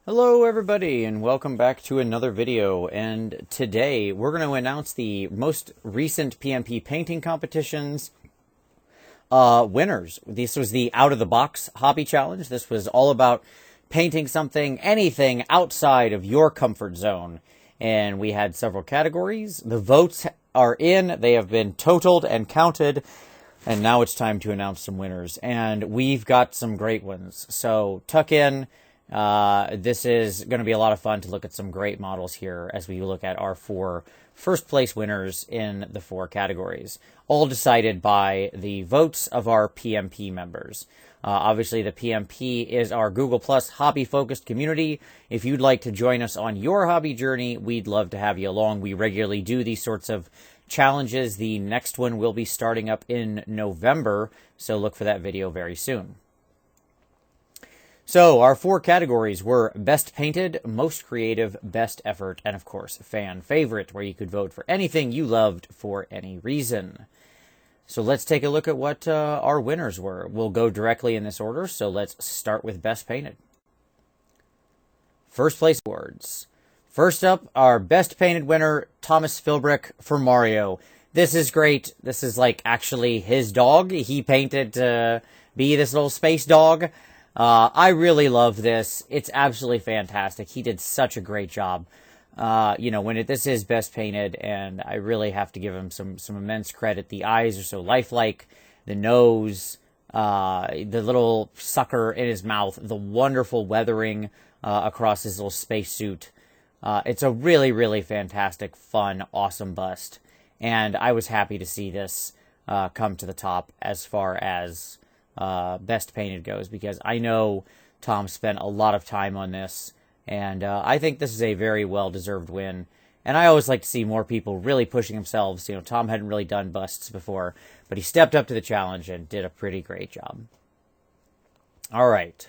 Hello everybody and welcome back to another video, and today we're going to announce the most recent PmP painting competitions winners. This was the Out of the Box Hobby Challenge. This was all about painting anything outside of your comfort zone, and we had several categories. The votes are in, they have been totaled and counted, and now it's time to announce some winners, and we've got some great ones, so tuck in. This is going to be a lot of fun to look at some great models here as we look at our four first place winners in the four categories, all decided by the votes of our PmP members. Obviously, the PmP is our Google Plus hobby-focused community. If you'd like to join us on your hobby journey, we'd love to have you along. We regularly do these sorts of challenges. The next one will be starting up in November, so look for that video very soon. So, our four categories were Best Painted, Most Creative, Best Effort, and of course, Fan Favorite, where you could vote for anything you loved for any reason. So let's take a look at what our winners were. We'll go directly in this order, so let's start with Best Painted. First place awards. First up, our Best Painted winner, Thomas Philbrick for Mario. This is great. This is like actually his dog. He painted to be this little space dog. I really love this. It's absolutely fantastic. He did such a great job. This is Best Painted, and I really have to give him some immense credit. The eyes are so lifelike, the nose, the little sucker in his mouth, the wonderful weathering across his little spacesuit. It's a really, really fantastic, fun, awesome bust, and I was happy to see this come to the top as far as Best Painted goes, because I know Tom spent a lot of time on this, and I think this is a very well-deserved win. And I always like to see more people really pushing themselves. You know, Tom hadn't really done busts before, but he stepped up to the challenge and did a pretty great job. All right.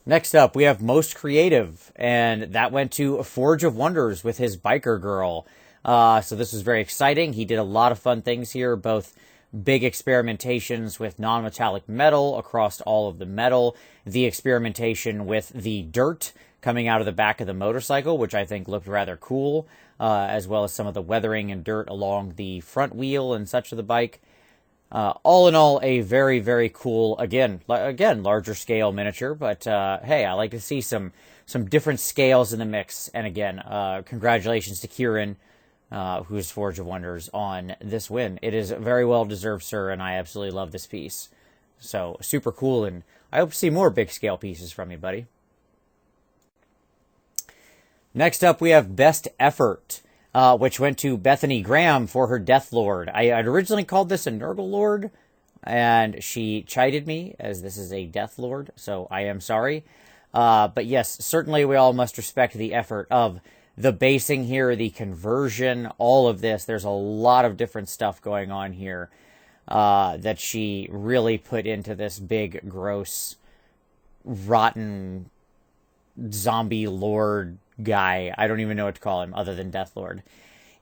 Next up, we have Most Creative, and that went to Forge of Wonders with his biker girl. So this was very exciting. He did a lot of fun things here, both big experimentations with non-metallic metal across all of the metal, the experimentation with the dirt coming out of the back of the motorcycle, which I think looked rather cool, as well as some of the weathering and dirt along the front wheel and such of the bike. All in all, a very, very cool, again, larger scale miniature, but hey, I like to see some different scales in the mix. And again, congratulations to Kieran, who's Forge of Wonders, on this win. It is very well deserved, sir, and I absolutely love this piece. So, super cool, and I hope to see more big scale pieces from you, buddy. Next up, we have Best Effort, which went to Bethany Graham for her Death Lord. I'd originally called this a Nurgle Lord, and she chided me, as this is a Death Lord, so I am sorry. But yes, certainly we all must respect the effort of the basing here, the conversion, all of this. There's a lot of different stuff going on here that she really put into this big, gross, rotten zombie lord guy. I don't even know what to call him other than Death Lord.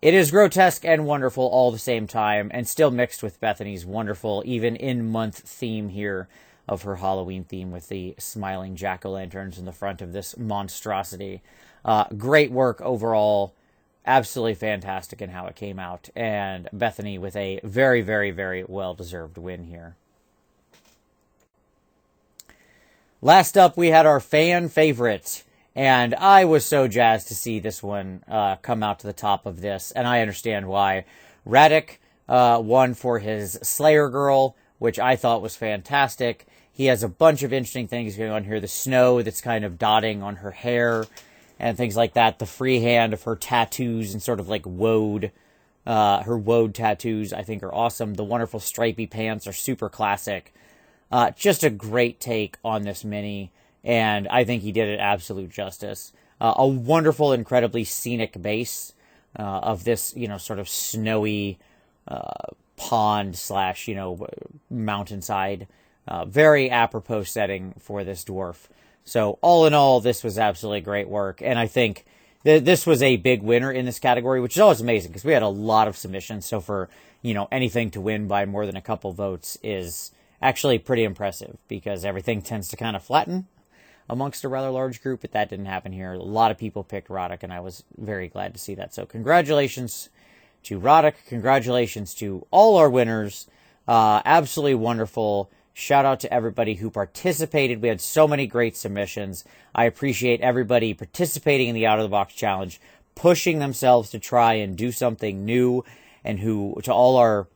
It is grotesque and wonderful all the same time, and still mixed with Bethany's wonderful, even in-month theme here of her Halloween theme with the smiling jack-o'-lanterns in the front of this monstrosity. Great work overall. Absolutely fantastic in how it came out. And Bethany with a very, very, very well-deserved win here. Last up, we had our Fan Favorite. And I was so jazzed to see this one come out to the top of this. And I understand why. Radek won for his Slayer Girl, which I thought was fantastic. He has a bunch of interesting things going on here. The snow that's kind of dotting on her hair and things like that. The freehand of her tattoos and sort of like woad, her woad tattoos, I think are awesome. The wonderful stripy pants are super classic. Just a great take on this mini, and I think he did it absolute justice. A wonderful, incredibly scenic base of this, sort of snowy pond slash, mountainside. Very apropos setting for this dwarf. So, all in all, this was absolutely great work, and I think this was a big winner in this category, which is always amazing, because we had a lot of submissions, so for, anything to win by more than a couple votes is actually pretty impressive, because everything tends to kind of flatten. amongst a rather large group, but that didn't happen here. A lot of people picked Radek, and I was very glad to see that. So congratulations to Radek. Congratulations to all our winners. Absolutely wonderful. Shout out to everybody who participated. We had so many great submissions. I appreciate everybody participating in the Out of the Box Challenge, pushing themselves to try and do something new, and to all our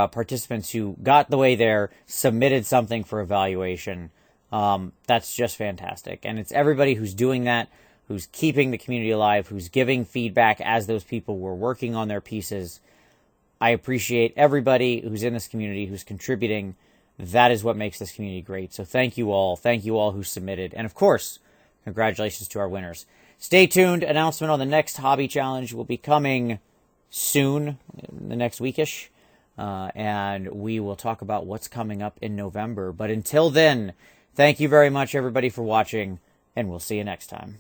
participants who got the way there, submitted something for evaluation. That's just fantastic. And it's everybody who's doing that, who's keeping the community alive, who's giving feedback as those people were working on their pieces. I appreciate everybody who's in this community, who's contributing. That is what makes this community great. So thank you all. Thank you all who submitted. And of course, congratulations to our winners. Stay tuned. Announcement on the next hobby challenge will be coming soon, the next weekish. And we will talk about what's coming up in November. But until then, thank you very much, everybody, for watching, and we'll see you next time.